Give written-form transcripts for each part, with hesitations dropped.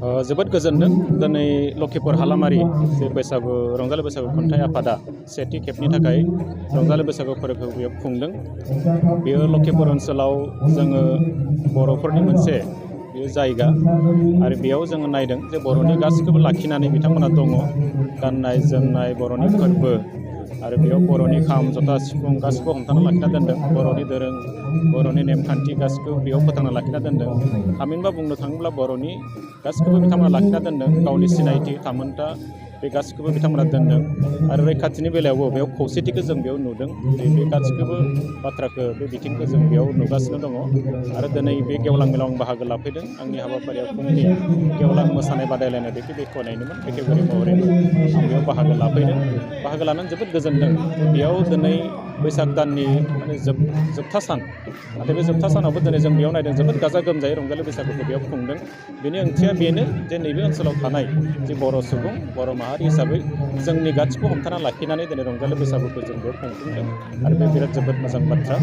जोबोद गोजोनदों दिनै लखिपुर हालामारि जे बैसागु रंजालि बैसागु खन्थाइ आफादा सेथि खेबनि थाखाय रंजालि बैसागु फोरबोखौ बेयाव खुंदों। बेयो लखिपुर ओनसोलाव जोङो बर'फोरनि मोनसे बे जायगा आरो बेयाव जोङो नायदों जे बर'नि गासैखौबो लाखिनानै बिथांमोना दङ। गाननाय जोमनाय बर'नि फोरबो आरो बेयाव बर'नि खाम जथा सिफुं गासैखौबो हमथाना लाखिना दोनदों। बर'नि दोरों बर'नि नेमखान्थि गासैखौबो बेयाव फोथांना लाखिना दोनदों। थामहिनबा बुंनो थाङोब्ला बर'नि गासैखौबो बिथांमोना लाखिना दोनदों। गावनि सिनायथि थामोनथा बे गासैखौबो बिथांमोना दोनदों आरो रैखाथिनि बेलायावबो बेयाव खौसेथिखौ जों बेयाव नुदों। बे गासैखौबो बाथ्राखौ बे बिथिंखौ जों बेयाव नुगासिनो दङ आरो दिनै बे गेवलां मेलाव आं बाहागो लाफैदों। आंनि हाबाफारियाव फुंनि गेवलां मोसानाय बादायलायनाय बेखौ बेखेवनायनिमोन बेखेवगिरि महरैबो आं बेयाव बाहागो लाफैदों। बाहागो लानानै जोबोद गोजोनदों। बेयाव दिनै बैसाग दाननि माने जोबथा सान, नाथाय बे जोबथा सानावबो दिनै जों बेयाव नायदों जोबोद गाजा गोमजायै रंजालि बैसागुखौ बेयाव खुंदों। बेनि ओंथिया बेनो जे नैबे ओनसोलाव थानाय जे बर' सुबुं बर' माहारि हिसाबै जोंनि गासिबो हमथाना लाखिनानै दिनै रंजालि बैसागुखौ जों बेयाव खुंफुंदों आरो बे बिराद जोबोद मोजां बाथ्रा।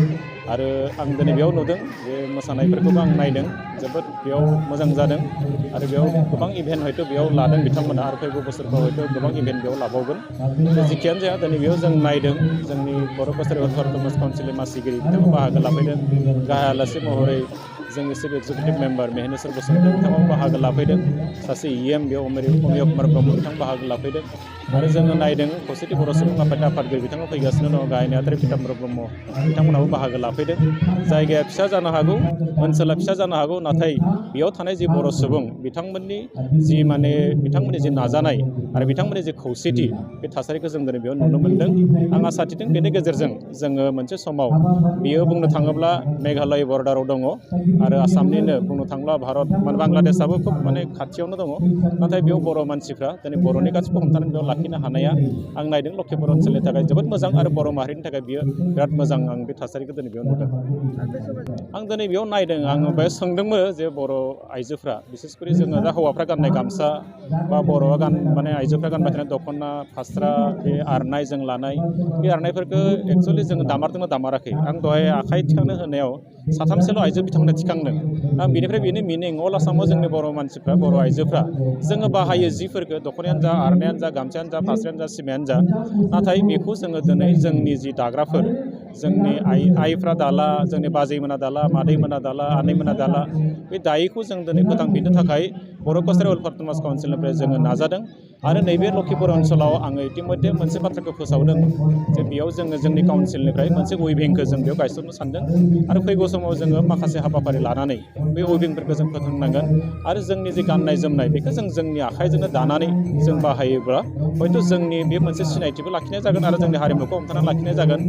आरो आं दिनै बेयाव नुदों बे मोसानायफोरखौबो आं नायदों जोबोद बेयाव मोजां जादों आरो बेयाव गोबां इभेन्ट हयथ' बेयाव लादों बिथांमोना आरो फैगौ बोसोरफ्राव हयथ' गोबां इभेन्ट बेयाव लाबावगोन। जेखियानो जाया दिनै बेयाव जों नायदों जोंनि बर' कसारि अट'नमास काउन्सिलनि मासिगिरि बिथाङा बाहागो लाफैदों। गाहाय आलासि महरै जोंनि चिफ एक्जिकिउटिभ मेम्बार मेहेनेश्वर बसुमतारी बिथाङाबो बाहागो लाफैदों। सासे EM बेयाव अमिय कुमार ब्रह्म बिथां बाहागो लाफैदों आरो जोङो नायदों खौसेथि बर' सुबुं आफादनि आफादगिरि बिथाङा फैगासिनो दङ। गाहाय नेहाथारि पीताम्बर ब्रह्म बिथांमोनाबो बाहागो लाफैदों। जायगाया फिसा जानो हागौ, ओनसोला फिसा जानो हागौ, नाथाय बेयाव थानाय जि बर' सुबुं बिथांमोननि जि बिथांमोननि जि नाजानाय आरो बिथांमोननि जि खौसेथि बे थासारिखौ जों दिनै बेयाव नुनो मोन्दों। आं आसा थिदों बेनि गेजेरजों जोङो मोनसे समाव बियो बुंनो थाङोब्ला मेघालय बर्डाराव दङ आरो आसामनिनो बुंनो थाङोब्ला भारत बांलादेशआबो खोब खाथियावनो दङ। नाथाय बेयाव बर' मानसिफ्रा दिनै बर'नि गासिबो हमथानानै बेयाव लाखिनो हानाया आं नायदों लखिपुर ओनसोलनि थाखाय जोबोद मोजां आरो बर' माहारिनि थाखाय बियो बिराद मोजां। आं बे थासारिखौ दिनै बेयाव नुदों। आं दिनै बेयाव नायदों आङो बेयाव सोंदोंमोन जे बर' आइजोफ्रा बिसेसकरि जोङो दा हौवाफ्रा गाननाय गामसा बा बर'आ आइजोफ्रा गानबाय थानाय दख'ना फास्रा बे आर'नाइ जों लानाय बे आर'नाइफोरखौ एक्सुवेलि जोङो दामारदोंना दामाराखै। आं दहाय आखाइ थिखांनो होनायाव साथामसोल' आइजो बिथांमोना थिखांदों। आं बेनिफ्राय बेनि मिनिं अल आसामाव जोंनि बर' मानसिफ्रा बर' आइजोफ्रा जोङो बाहायो जिफोरखौ दख'नायानो जा आर'नायानो जा गामसायानो जा फास्रायानो जा सिमायानो जा, नाथाय बेखौ जोङो दिनै जोंनि जि दाग्राफोर जोंनि आइफ्रा दाला, जोंनि बाजैमोना दाला, मादैमोना दाला, आनैमोना दाला, बे दायैखौ जों दिनै फोथांफिननो थाखाय बर' कसारि अट'नमास काउन्सिलनिफ्राय जोङो नाजादों। आरो नैबे लखिपुर ओनसोलाव आङो इतिमध्ये मोनसे बाथ्राखौ फोसावदों जे बेयाव जोङो जोंनि काउन्सिलनिफ्राय मोनसे उइभिंखौ जों बेयाव गायसननो सानदों आरो फैगौ समाव जोङो माखासे हाबाफारि लानानै बे उइभिंफोरखौ जों फोथांनांगोन आरो जोंनि जे गाननाय जोमनाय बेखौ जों जोंनि आखाइजोंनो दानानै जों बाहायोब्ला हयथ' जोंनि बे मोनसे सिनायथिबो लाखिनाय जागोन आरो जोंनि हारिमुखौ हमथाना लाखिनाय जागोन।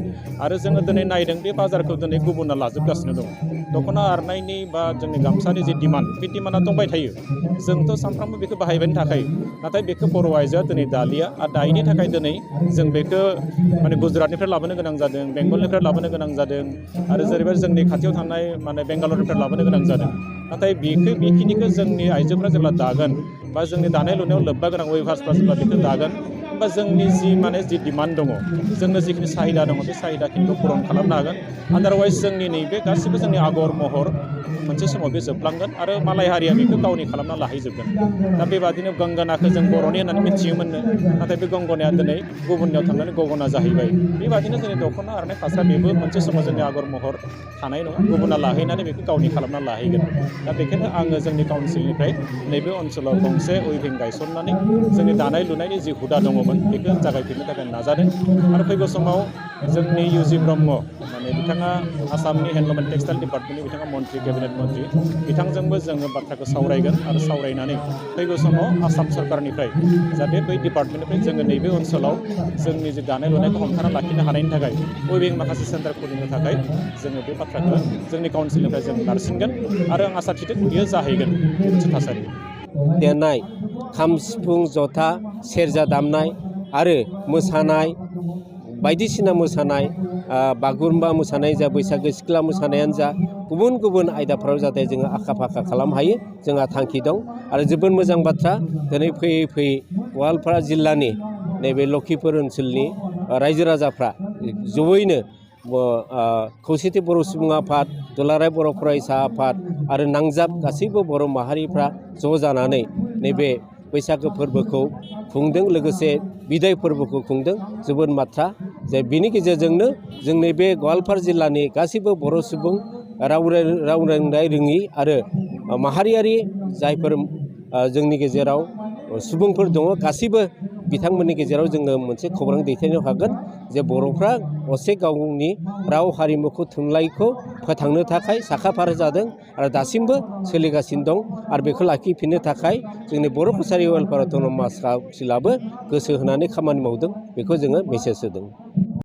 आरो जोङो दिनै नायदों बे बाजारखौ दिनै गुबुना लाजोबगासिनो दङ। दख'ना आर'नाइनि बा जोंनि गामसानि जे डिमान्ड बे डिमान्डआ दंबाय थायो। जोंथ' सानफ्रामबो बेखौ बाहायबायानो थाखायो, नाथाय बेखौ बर' आइजोआ दिनै दालिया आरो दायैनि थाखाय दिनै जों बेखौ गुजरातनिफ्राय लाबोनो गोनां जादों, बेंगलनिफ्राय लाबोनो गोनां जादों आरो जेरैबायदि जोंनि खाथियाव थानाय बेंगालरनिफ्राय लाबोनो गोनां जादों। नाथाय बेखिनिखौ जोंनि आइजोफ्रा जेब्ला दागोन बा जोंनि दानाय लुनायाव लोब्बा गोनां वेभार्सफ्रा जेब्ला बेखौ दागोन, होमबा जोंनि जि डिमान्ड दङ, जोंनो जिखिनि साहिदा दङ बे साहिदाखिनिखौ पुरन खालामनो हागोन। आदारवाइज जोंनि नैबे गासिबो जोंनि आगर महर मोनसे समाव बे जोबलांगोन आरो मालाय हारिया बेखौ गावनि खालामना लाहैजोबगोन। दा बेबादिनो गंगोनाखौ जों बर'नि होननानै मिथियोमोननो, नाथाय बे गंगनाया दिनै गुबुननियाव थांनानै गगना जाहैबाय। बेबादिनो जोंनि दख'ना आर'नाइ फास्रा बेबो मोनसे समाव जोंनि आगर महर थानाय नङा, गुबुना लाहैनानै बेखौ गावनि खालामना लाहैगोन। दा बेखायनो आङो जोंनि काउन्सिलनिफ्राय नैबे ओनसोलाव गंसे उइभिं गायसननानै जोंनि दानाय लुनायनि जि हुदा दङमोन बेखौ जागायफिननो थाखाय नाजादों। आरो फैगौ समाव जोंनि UG ब्रह्म बिथाङा आसामनि हेन्डलुम एन्ड टेक्सटाइल डिपार्टमेन्टनि बिथाङा मन्त्रि, केबिनेट मन्त्रि, बिथांजोंबो जोङो बाथ्राखौ सावरायगोन आरो सावरायनानै फैगौ समाव आसाम सरकारनिफ्राय जाहाथे बै डिपार्टमेन्टनिफ्राय जोङो नैबे ओनसोलाव जोंनि जे दानाय लुनायखौ हमथाना लाखिनो हानायनि थाखाय उइभिं माखासे सेन्टार खुलिनो थाखाय जोङो बे बाथ्राखौ जोंनि काउन्सिलनिफ्राय जों नारसिनगोन आरो आं आसा थिदों बियो जाहैगोन बे मोनसे थासारि। देनाय खाम सिफुं जथा सेरजा दामनाय आरो मोसानाय बायदिसिना मोसानाय बागुरुम्बा मोसानाय जा बैसागो सिख्ला मोसानायानो जा गुबुन गुबुन आयदाफोराव जाहाथे जोङो आखा फाखा खालामनो हायो जोंहा थांखि दं। आरो जोबोद मोजां बाथ्रा दिनै फैयै फैयै गवालपारा जिल्लानि नैबे लखिपुर ओनसोलनि रायजो राजाफ्रा जयैनो खौसेथि बर' सुबुं आफाद, दुलाराय बर' फरायसा आफाद आरो नांजाब गासैबो बर' माहारिफ्रा ज' जानानै नैबे बैसागो फोरबोखौ खुंदों, लोगोसे बिदाय फोरबोखौ खुंदों। जोबोद बाथ्रा जे बिनि गेजेरजोंनो जोंनि बे गवालपारा जिल्लानि गासैबो बर' सुबुं राव रोंनाय रोङि आरो माहारियारि जायफोर जोंनि गेजेराव सुबुंफोर दङ, गासैबो बिथांमोननि गेजेराव जोङो मोनसे खौरां दैथायनो हागोन जे बर'फ्रा असे गावनि राव हारिमुखौ थुनलाइखौ फोथांनो थाखाय साखाफारा जादों आरो दासिमबो सोलिगासिनो दं। आरो बेखौ लाखिफिननो थाखाय जोंनि बर' कसारि वेलफेयार अट'नमास काउन्सिलाबो गोसो होनानै खामानि मावदों। बेखौ जोङो मेसेज होदों।